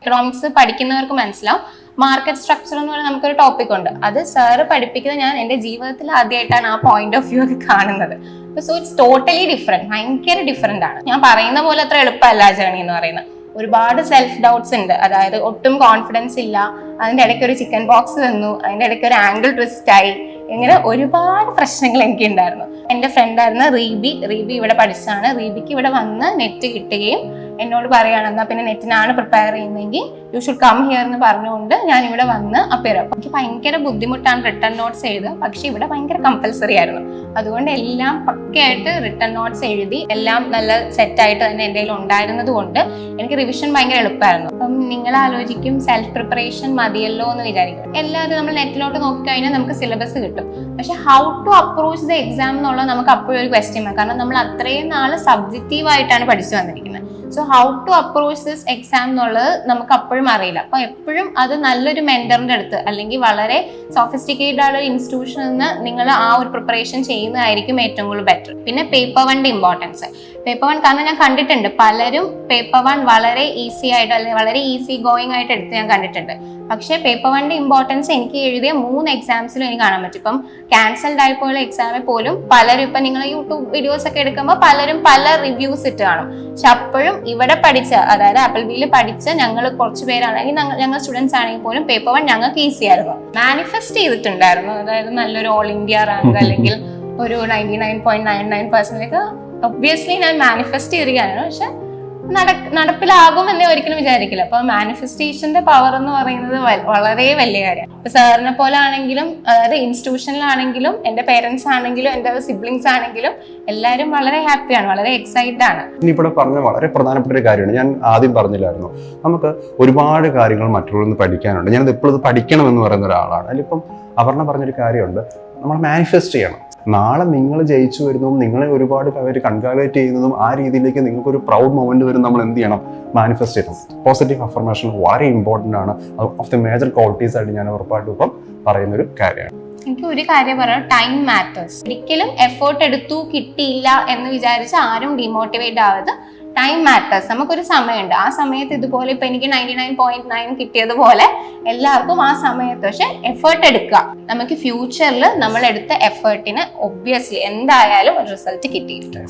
Economics പഠിക്കുന്നവർക്ക് മനസ്സിലാവും. Market structure എന്ന് പറഞ്ഞാൽ നമുക്കൊരു ടോപ്പിക് ഉണ്ട്. അത് സാറ് പഠിപ്പിക്കുന്നത് ഞാൻ എൻ്റെ ജീവിതത്തിൽ ആദ്യമായിട്ടാണ് ആ പോയിന്റ് ഓഫ് വ്യൂ ഒക്കെ കാണുന്നത്. സോ ഇറ്റ്സ് ടോട്ടലി ഡിഫറെന്റ്, ഭയങ്കര ഡിഫറെന്റ് ആണ്. ഞാൻ പറയുന്ന പോലെ അത്ര എളുപ്പമല്ല ജേണി എന്ന് പറയുന്നത്. ഒരുപാട് സെൽഫ് ഡൗട്ട്സ് ഉണ്ട്. അതായത് ഒട്ടും കോൺഫിഡൻസ് ഇല്ല, അതിൻ്റെ ഇടയ്ക്ക് ഒരു ചിക്കൻ ബോക്സ് തന്നു, അതിൻ്റെ ഇടയ്ക്ക് ഒരു ആംഗിൾ ട്വിസ്റ്റ് ആയി, ഇങ്ങനെ ഒരുപാട് പ്രശ്നങ്ങൾ എനിക്ക് ഉണ്ടായിരുന്നു. എൻ്റെ ഫ്രണ്ടായിരുന്ന റീബി ഇവിടെ പഠിച്ചതാണ്. റീബിക്ക് ഇവിടെ വന്ന് നെറ്റ് കിട്ടുകയും എന്നോട് പറയുകയാണ്, എന്നാൽ പിന്നെ നെറ്റിനാണ് പ്രിപ്പയർ ചെയ്യുന്നതെങ്കിൽ യു ഷുഡ് കം ഹിയർ എന്ന് പറഞ്ഞുകൊണ്ട് ഞാൻ ഇവിടെ വന്ന് അപ്പിയർ. അപ്പം എനിക്ക് ഭയങ്കര ബുദ്ധിമുട്ടാണ് റിട്ടേൺ നോട്ട്സ് എഴുതുക, പക്ഷെ ഇവിടെ ഭയങ്കര കമ്പൽസറി ആയിരുന്നു. അതുകൊണ്ട് എല്ലാം പക്കയായിട്ട് റിട്ടേൺ നോട്ട്സ് എഴുതി എല്ലാം നല്ല സെറ്റായിട്ട് തന്നെ എൻ്റെ കയ്യിൽ ഉണ്ടായിരുന്നത് കൊണ്ട് എനിക്ക് റിവിഷൻ ഭയങ്കര എളുപ്പമായിരുന്നു. അപ്പം നിങ്ങൾ ആലോചിക്കും സെൽഫ് പ്രിപ്പറേഷൻ മതിയല്ലോ എന്ന് വിചാരിക്കും. എല്ലാവരും നമ്മൾ നെറ്റിലോട്ട് നോക്കിക്കഴിഞ്ഞാൽ നമുക്ക് സിലബസ് കിട്ടും, പക്ഷെ how to approach the exam എന്നുള്ളത് നമുക്ക് അപ്പോഴും ഒരു ക്വസ്റ്റ്യൻ ആണ്. കാരണം നമ്മൾ അത്രയും നാള് സബ്ജക്റ്റീവ് ആയിട്ടാണ് പഠിച്ചു വന്നിരിക്കുന്നത്. So how to approach this exam എന്നുള്ളത് നമുക്ക് അപ്പോഴും അറിയില്ല. അപ്പൊ എപ്പോഴും അത് നല്ലൊരു മെന്ററിന്റെ അടുത്ത് അല്ലെങ്കിൽ വളരെ സോഫിസ്റ്റിക്കേറ്റഡ് ആയ ഒരു ഇൻസ്റ്റിറ്റ്യൂഷനിൽ നിന്ന് നിങ്ങൾ ആ ഒരു പ്രിപ്പറേഷൻ ചെയ്യുന്നതായിരിക്കും ഏറ്റവും കൂടുതൽ ബെറ്റർ. പിന്നെ പേപ്പർ 1ന്റെ ഇമ്പോർട്ടൻസ്. പേപ്പർ 1 കാരണം ഞാൻ കണ്ടിട്ടുണ്ട് പലരും പേപ്പർ 1 വളരെ ഈസി ആയിട്ട് അല്ലെങ്കിൽ വളരെ ഈസി ഗോയിങ് ആയിട്ട് എടുത്ത് ഞാൻ കണ്ടിട്ടുണ്ട്. പക്ഷേ പേപ്പർ 1ന്റെ ഇമ്പോർട്ടൻസ് എനിക്ക് എഴുതിയ 3 എക്സാംസിലും എനിക്ക് കാണാൻ പറ്റും. ഇപ്പം ക്യാൻസൽഡ് ആയി പോയ എക്സാമിൽ പോലും പലരും ഇപ്പം നിങ്ങൾ യൂട്യൂബ് വീഡിയോസ് ഒക്കെ എടുക്കുമ്പോൾ പലരും പല റിവ്യൂസ് ഇട്ട് കാണും. പക്ഷെ അപ്പോഴും ഇവിടെ പഠിച്ച, അതായത് ആപ്പിൾബിയിൽ പഠിച്ച ഞങ്ങൾ കുറച്ച് പേരാണെങ്കിൽ ഞങ്ങൾ സ്റ്റുഡൻസ് ആണെങ്കിൽ പോലും പേപ്പർ 1 ഞങ്ങൾക്ക് ഈസി ആയിരുന്നു. മാനിഫെസ്റ്റ് ചെയ്തിട്ടുണ്ടായിരുന്നു, അതായത് നല്ലൊരു ഓൾ ഇന്ത്യ റാങ്ക് അല്ലെങ്കിൽ ഒരു 99.99% ഒബ്വിയസ്ലി ഞാൻ മാനിഫെസ്റ്റ് ചെയ്തിരിക്കുകയാണ്. പക്ഷെ നടപ്പിലാകും എന്നേ ഒരിക്കലും വിചാരിക്കില്ല. അപ്പൊ മാനിഫെസ്റ്റേഷന്റെ പവർ എന്ന് പറയുന്നത് വളരെ വലിയ കാര്യമാണ്. ഇപ്പൊ സാറിനെ പോലെ ആണെങ്കിലും, അതായത് ഇൻസ്റ്റിറ്റ്യൂഷനിലാണെങ്കിലും, എന്റെ പേരൻസ് ആണെങ്കിലും, എന്റെ സിബ്ലിങ്സ് ആണെങ്കിലും എല്ലാവരും വളരെ ഹാപ്പിയാണ്, വളരെ എക്സൈറ്റഡ് ആണ്. ഇനിയിവിടെ പറഞ്ഞ വളരെ പ്രധാനപ്പെട്ട ഒരു കാര്യമാണ്, ഞാൻ ആദ്യം പറഞ്ഞില്ലായിരുന്നു, നമുക്ക് ഒരുപാട് കാര്യങ്ങൾ മറ്റുള്ളവരിൽ നിന്ന് പഠിക്കാനുണ്ട്. ഞാനത് എപ്പോഴും പഠിക്കണം എന്ന് പറയുന്ന ഒരാളാണ്. അതിലിപ്പം അപർണ പറഞ്ഞൊരു കാര്യമുണ്ട്, നമ്മൾ മാനിഫെസ്റ്റ് ചെയ്യണം. നാളെ നിങ്ങൾ ജയിച്ചു വരുന്നതും നിങ്ങളെ ഒരുപാട് പേര് കൺഗ്രാജുലേറ്റ് ചെയ്യുന്നതും ആ രീതിയിലേക്ക് നിങ്ങൾക്കൊരു പ്രൗഡ് മൊമെന്റ് വരും. നമ്മൾ എന്ത് ചെയ്യണം? മാനിഫെസ്റ്റ് ചെയ്യണം. പോസിറ്റീവ് അഫർമേഷൻ വളരെ ഇമ്പോർട്ടൻ്റ് ആണ്. ഓഫ് ദി മേജർ ക്വാളിറ്റീസ് ആയിട്ട് ഞാൻ ഉറപ്പായിട്ടും ഇപ്പം പറയുന്നൊരു കാര്യമാണ്. എനിക്ക് ഒരു കാര്യം പറയാം, ടൈം മാറ്റേഴ്സ്. ഒരിക്കലും എഫേർട്ട് എടുത്തു കിട്ടിയില്ല എന്ന് വിചാരിച്ച് ആരും ഡിമോട്ടിവേറ്റ് ആവരുത്. Time matters. നമുക്കൊരു സമയമുണ്ട്, ആ സമയത്ത് ഇതുപോലെ ഇപ്പൊ എനിക്ക് 99.9 കിട്ടിയതുപോലെ എല്ലാവർക്കും ആ സമയത്ത് പക്ഷെ എഫേർട്ട് എടുക്കുക. നമുക്ക് ഫ്യൂച്ചറിൽ നമ്മൾ എടുത്ത എഫേർട്ടിന് ഒബ്വിയസ്ലി എന്തായാലും ഒരു റിസൾട്ട് കിട്ടിയിട്ടുണ്ട്.